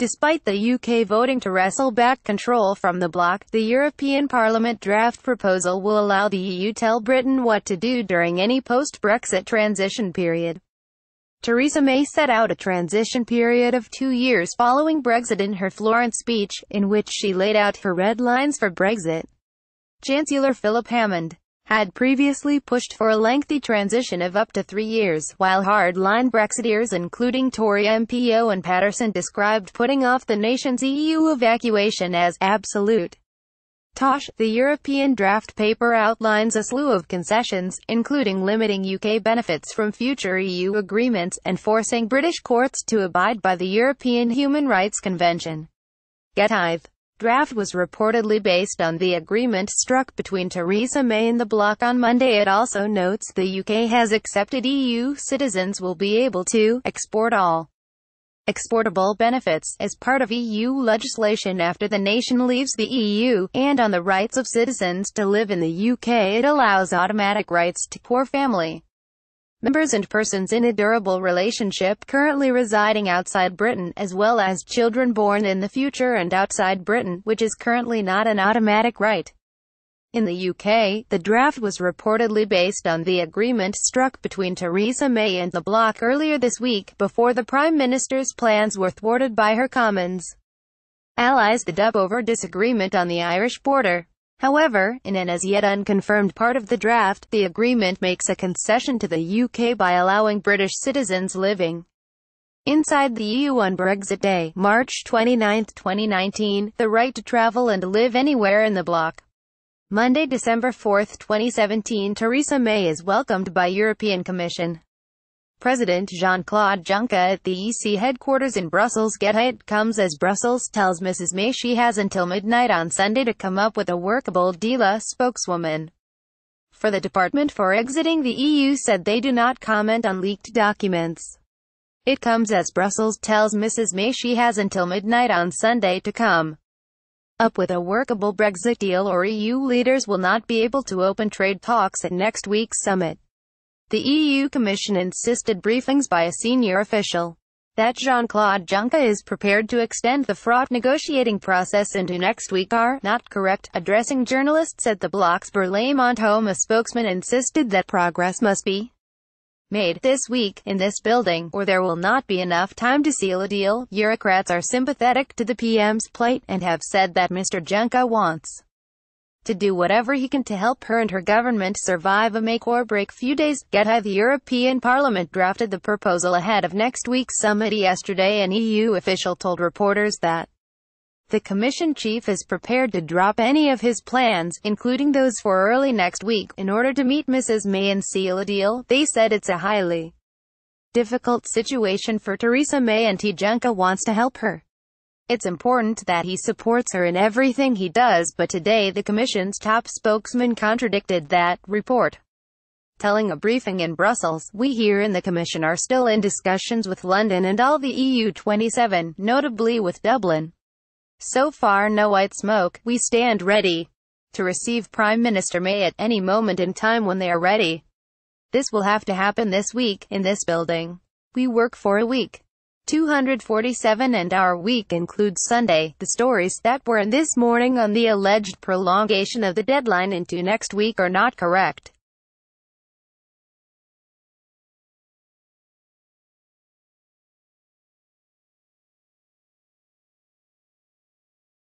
Despite the UK voting to wrestle back control from the bloc, the European Parliament draft proposal will allow the EU tell Britain what to do during any post-Brexit transition period. Theresa May set out a transition period of 2 years following Brexit in her Florence speech, in which she laid out her red lines for Brexit. Chancellor Philip Hammond had previously pushed for a lengthy transition of up to 3 years, while hard-line Brexiteers including Tory MP Owen Paterson described putting off the nation's EU evacuation as absolute tosh. The European draft paper outlines a slew of concessions, including limiting UK benefits from future EU agreements, and forcing British courts to abide by the European Human Rights Convention. The draft was reportedly based on the agreement struck between Theresa May and the bloc on Monday. It also notes the UK has accepted EU citizens will be able to export all exportable benefits as part of EU legislation after the nation leaves the EU, and on the rights of citizens to live in the UK. It allows automatic rights to poor family members and persons in a durable relationship currently residing outside Britain, as well as children born in the future and outside Britain, which is currently not an automatic right. In the UK, the draft was reportedly based on the agreement struck between Theresa May and the bloc earlier this week, before the Prime Minister's plans were thwarted by her Commons allies over disagreement on the Irish border. However, in an as yet unconfirmed part of the draft, the agreement makes a concession to the UK by allowing British citizens living inside the EU on Brexit Day, March 29, 2019, the right to travel and live anywhere in the bloc. Monday, December 4, 2017, Theresa May is welcomed by European Commission President Jean-Claude Juncker at the EC headquarters in Brussels. It comes as Brussels tells Mrs. May she has until midnight on Sunday to come up with a workable deal. A spokeswoman for the Department for Exiting the EU said they do not comment on leaked documents. It comes as Brussels tells Mrs. May she has until midnight on Sunday to come up with a workable Brexit deal, or EU leaders will not be able to open trade talks at next week's summit. The EU Commission insisted briefings by a senior official that Jean-Claude Juncker is prepared to extend the fraught negotiating process into next week are not correct. Addressing journalists at the bloc's Parlement, a spokesman insisted that progress must be made this week in this building, or there will not be enough time to seal a deal. Bureaucrats are sympathetic to the PM's plight, and have said that Mr. Juncker wants to do whatever he can to help her and her government survive a make-or-break few days. The European Parliament drafted the proposal ahead of next week's summit yesterday. An EU official told reporters that the Commission chief is prepared to drop any of his plans, including those for early next week, in order to meet Mrs. May and seal a deal. They said it's a highly difficult situation for Theresa May and Juncker wants to help her. It's important that he supports her in everything he does, but today the Commission's top spokesman contradicted that report, telling a briefing in Brussels, "We here in the Commission are still in discussions with London and all the EU 27, notably with Dublin. So far no white smoke. We stand ready to receive Prime Minister May at any moment in time when they are ready. This will have to happen this week, in this building. We work for a week. 247 and our week includes Sunday." The stories that were in This Morning on the alleged prolongation of the deadline into next week are not correct.